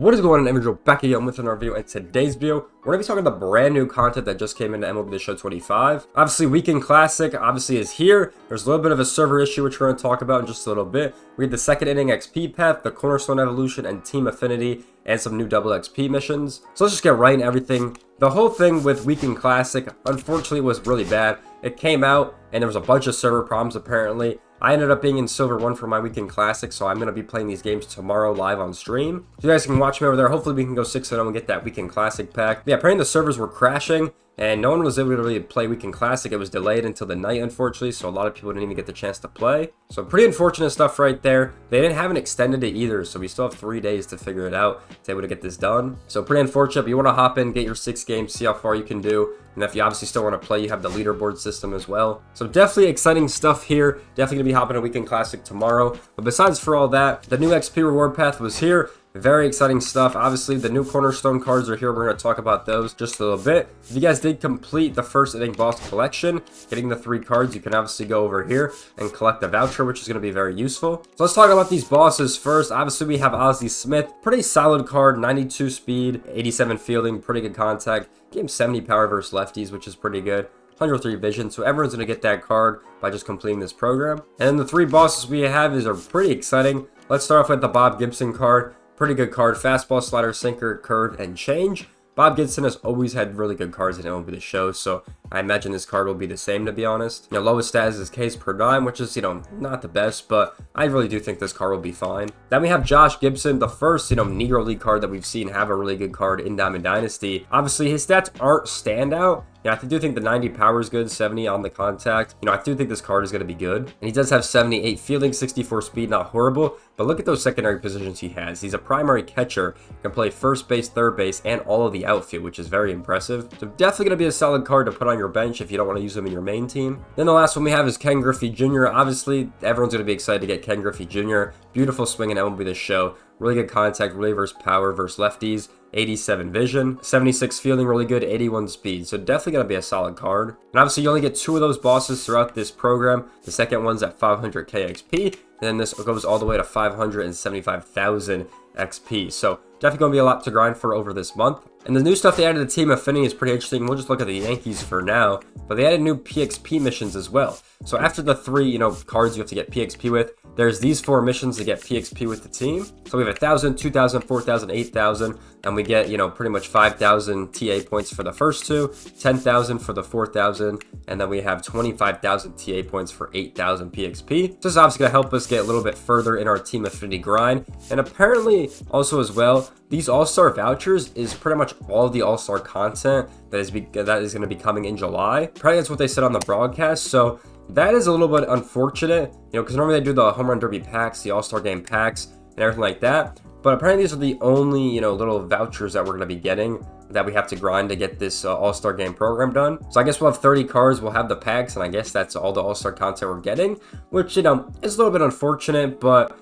What is going on, individual? Back again with another video. In today's video, we're going to be talking about the brand new content that just came into MLB The Show 25. Obviously, Weekend Classic obviously is here. There's a little bit of a server issue, which we're going to talk about in just a little bit. We had the second inning XP path, the Cornerstone Evolution, and Team Affinity, and some new double XP missions. So let's just get right into everything. The whole thing with Weekend Classic, unfortunately, was really bad. It came out, and there was a bunch of server problems, apparently. I ended up being in Silver 1 for my Weekend Classic, so I'm going to be playing these games tomorrow live on stream. So you guys can watch me over there. Hopefully we can go 6-0 and get that Weekend Classic pack. But yeah, apparently the servers were crashing, and no one was able to really play Weekend Classic. It was delayed until the night, unfortunately, so a lot of people didn't even get the chance to play. So pretty unfortunate stuff right there. They haven't extended it either, so we still have 3 days to figure it out to be able to get this done. So pretty unfortunate, but you want to hop in, get your 6 games, see how far you can do. And if you obviously still want to play, you have the leaderboard system as well. So definitely exciting stuff here. Definitely going to be hopping a Weekend Classic tomorrow. But besides for all that, the new XP reward path was here. Very exciting stuff. Obviously, the new Cornerstone cards are here. We're going to talk about those just a little bit. If you guys did complete the first inning boss collection, getting the 3 cards, you can obviously go over here and collect a voucher, which is going to be very useful. So let's talk about these bosses first. Obviously, we have Ozzie Smith. Pretty solid card, 92 speed, 87 fielding, pretty good contact. Gave him 70 power versus lefties, which is pretty good. 103 vision, so everyone's going to get that card by just completing this program. And then the 3 bosses we have are pretty exciting. Let's start off with the Bob Gibson card. Pretty good card. Fastball, slider, sinker, curve, and change. Bob Gibson has always had really good cards in MLB The Show, so I imagine this card will be the same, to be honest. Lowest stat is his Ks per dime, which is, not the best, but I really do think this card will be fine. Then we have Josh Gibson, the first, Negro League card that we've seen have a really good card in Diamond Dynasty. Obviously, his stats aren't standout. I do think the 90 power is good, 70 on the contact. I do think this card is going to be good. And he does have 78 fielding, 64 speed, not horrible. But look at those secondary positions he has. He's a primary catcher, can play first base, third base, and all of the outfield, which is very impressive. So definitely going to be a solid card to put on your bench if you don't want to use him in your main team. Then the last one we have is Ken Griffey Jr. Obviously, everyone's going to be excited to get Ken Griffey Jr. Beautiful swing in MLB The Show. Really good contact, really versus power versus lefties. 87 vision, 76 fielding, really good, 81 speed. So definitely going to be a solid card. And obviously you only get 2 of those bosses throughout this program. The second one's at 500 KXP, and then this goes all the way to 575,000 XP. So definitely going to be a lot to grind for over this month. And the new stuff they added to Team Affinity is pretty interesting. We'll just look at the Yankees for now, but they added new PXP missions as well. So after the 3, cards you have to get PXP with, there's these 4 missions to get PXP with the team. So we have 1,000, 2,000, 4,000, 8,000, and we get, pretty much 5,000 TA points for the first 2, 10,000 for the 4,000, and then we have 25,000 TA points for 8,000 PXP. So this is obviously going to help us get a little bit further in our Team Affinity grind. And apparently also as well, these All-Star vouchers is pretty much all the All-Star content that is going to be coming in July. Probably that's what they said on the broadcast. So that is a little bit unfortunate, because normally they do the Home Run Derby packs, the All-Star Game packs, and everything like that. But apparently these are the only, little vouchers that we're going to be getting that we have to grind to get this All-Star Game program done. So I guess we'll have 30 cards, we'll have the packs, and I guess that's all the All-Star content we're getting, which, is a little bit unfortunate, but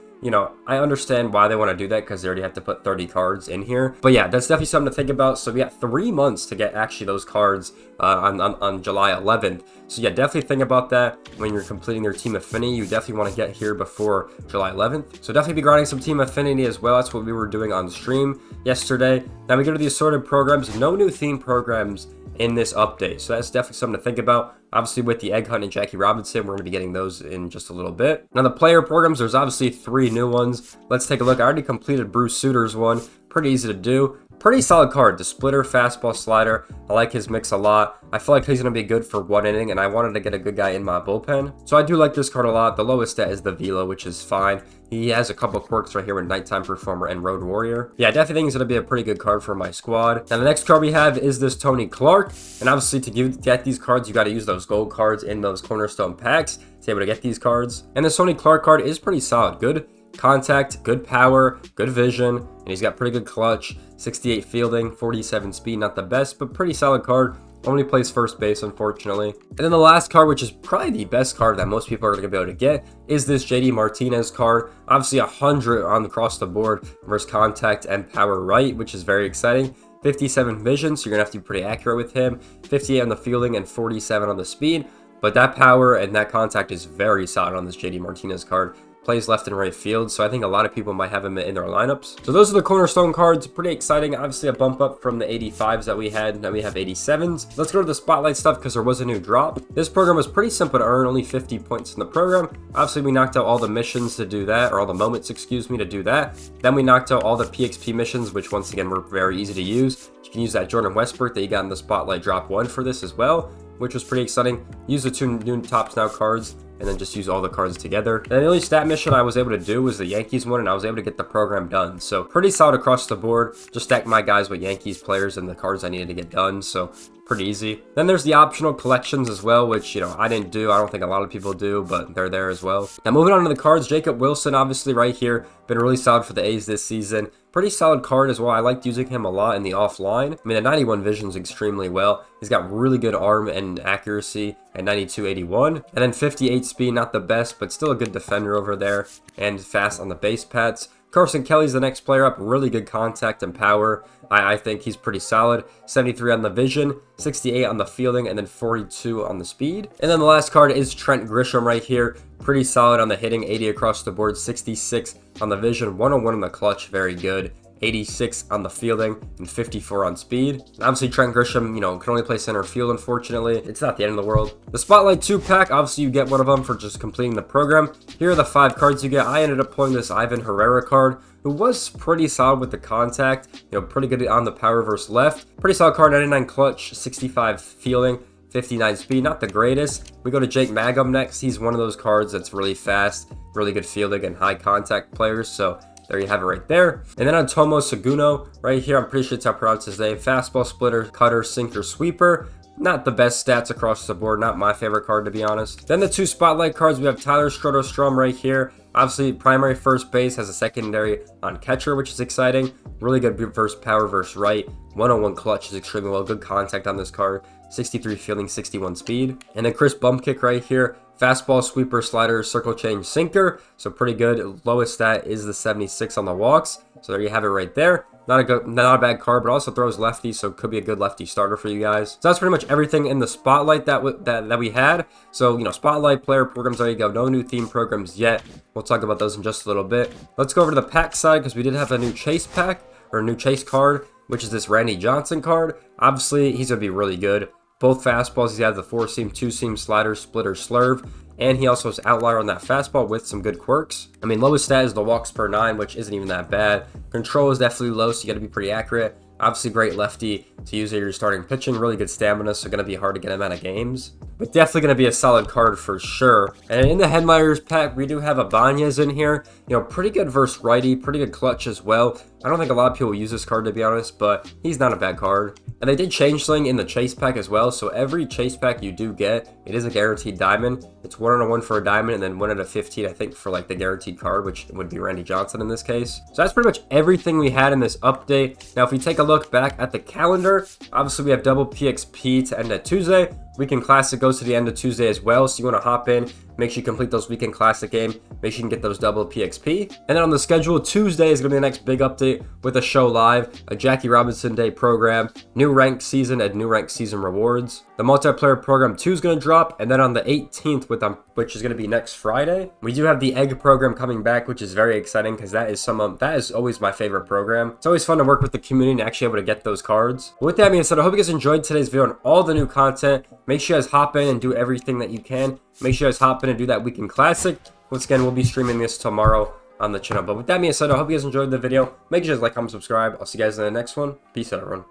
I understand why they want to do that because they already have to put 30 cards in here. But yeah, that's definitely something to think about. So we got 3 months to get actually those cards on July 11th. So yeah, definitely think about that when you're completing your Team Affinity. You definitely want to get here before July 11th. So definitely be grinding some Team Affinity as well. That's what we were doing on stream yesterday. Now we go to the assorted programs. No new theme programs in this update, so that's definitely something to think about. Obviously with the Egg Hunt and Jackie Robinson, we're going to be getting those in just a little bit. Now the player programs, there's obviously 3 new ones. Let's take a look. I already completed Bruce Suter's one. Pretty easy to do. Pretty solid card. The splitter, fastball, slider. I like his mix a lot. I feel like he's going to be good for 1 inning, and I wanted to get a good guy in my bullpen. So I do like this card a lot. The lowest stat is the Velo, which is fine. He has a couple quirks right here with Nighttime Performer and Road Warrior. Yeah, I definitely think he's going to be a pretty good card for my squad. Now the next card we have is this Tony Clark. And obviously to get these cards, you got to use those gold cards in those Cornerstone packs to be able to get these cards. And this Tony Clark card is pretty solid. Good contact, good power, good vision, and he's got pretty good clutch. 68 fielding, 47 speed, not the best, but pretty solid card. Only plays first base, unfortunately. And then the last card, which is probably the best card that most people are going to be able to get, is this JD Martinez card. Obviously 100 on across the board versus contact and power right, which is very exciting. 57 vision, so you're going to have to be pretty accurate with him. 58 on the fielding and 47 on the speed. But that power and that contact is very solid on this JD Martinez card. plays left and right field, so I think a lot of people might have him in their lineups. So those are the cornerstone cards. Pretty exciting. Obviously a bump up from the 85s that we had. Now we have 87s. Let's go to the spotlight stuff because there was a new drop. This program was pretty simple to earn, only 50 points in the program. Obviously we knocked out all the missions to do that, or all the moments, excuse me, to do that. Then we knocked out all the PXP missions, which once again were very easy to use. You can use that Jordan Westbrook that you got in the spotlight drop 1 for this as well, which was pretty exciting. Use the 2 new Tops Now cards, and then just use all the cards together. And the only stat mission I was able to do was the Yankees one, and I was able to get the program done. So pretty solid across the board. Just stacked my guys with Yankees players and the cards I needed to get done, so pretty easy. Then there's the optional collections as well, which, you know, I didn't do. I don't think a lot of people do, but they're there as well. Now moving on to the cards, Jacob Wilson, obviously right here, been really solid for the A's this season. Pretty solid card as well. I liked using him a lot in the offline. I mean, the 91 vision's extremely well. He's got really good arm and accuracy at 92-81. And then 58 speed, not the best, but still a good defender over there. And fast on the base paths. Carson Kelly's the next player up. Really good contact and power. I think he's pretty solid. 73 on the vision, 68 on the fielding, and then 42 on the speed. And then the last card is Trent Grisham right here. Pretty solid on the hitting, 80 across the board, 66 on the vision, 101 on the clutch, very good. 86 on the fielding, and 54 on speed. And obviously Trent Grisham, you know, can only play center field, unfortunately. It's not the end of the world. The Spotlight 2 pack, obviously you get one of them for just completing the program. Here are the 5 cards you get. I ended up pulling this Ivan Herrera card, who was pretty solid with the contact, you know, pretty good on the power versus left. Pretty solid card, 99 clutch, 65 fielding, 59 speed, not the greatest. We go to Jake Mangum next. He's one of those cards that's really fast, really good fielding, and high contact players, so there you have it right there. And then on Tomo Seguno, right here, I'm pretty sure it's how I pronounce his name. Fastball, splitter, cutter, sinker, sweeper. Not the best stats across the board. Not my favorite card, to be honest. Then the 2 spotlight cards, we have Tyler Strom right here. Obviously, primary first base, has a secondary on catcher, which is exciting. Really good versus power versus right. 101 clutch is extremely well. Good contact on this card. 63 fielding, 61 speed. And then Chris Bumpkick right here. Fastball, sweeper, slider, circle change, sinker. So pretty good. Lowest stat is the 76 on the walks. So there you have it right there. Not a bad card, but also throws lefty, so could be a good lefty starter for you guys. So that's pretty much everything in the spotlight that we had. So, you know, spotlight player programs, there you go. No new theme programs yet. We'll talk about those in just a little bit. Let's go over to the pack side because we did have a new chase pack, or a new chase card, which is this Randy Johnson card. Obviously, he's going to be really good. Both fastballs, he has the 4-seam, 2-seam, slider, splitter, slurve. And he also has outlier on that fastball with some good quirks. I mean, lowest stat is the walks per 9, which isn't even that bad. Control is definitely low, so you got to be pretty accurate. Obviously, great lefty to use at your starting pitching. Really good stamina, so going to be hard to get him out of games. But definitely going to be a solid card for sure. And in the Headliners pack, we do have Ibanez in here. You know, pretty good versus righty, pretty good clutch as well. I don't think a lot of people use this card, to be honest, but he's not a bad card. And they did change Sling in the chase pack as well, so every chase pack you do get, it is a guaranteed diamond. It's 1 out of 1 for a diamond, and then 1 out of 15, I think, for like the guaranteed card, which would be Randy Johnson in this case. So that's pretty much everything we had in this update. Now, if we take a look back at the calendar, obviously we have double PXP to end at Tuesday. Weekend Classic goes to the end of Tuesday as well, so you want to hop in, make sure you complete those Weekend Classic game, make sure you can get those double PXP. And then on the schedule, Tuesday is going to be the next big update with a show live, a Jackie Robinson Day program, new ranked season, and new ranked season rewards. The multiplayer program 2 is going to drop, and then on the 18th, which is going to be next Friday, we do have the egg program coming back, which is very exciting because that is always my favorite program. It's always fun to work with the community and actually able to get those cards. But with that being said, I hope you guys enjoyed today's video and all the new content. Make sure you guys hop in and do everything that you can. Make sure you guys hop in and do that Weekend Classic. Once again, we'll be streaming this tomorrow on the channel. But with that being said, I hope you guys enjoyed the video. Make sure you guys like, comment, subscribe. I'll see you guys in the next one. Peace out, everyone.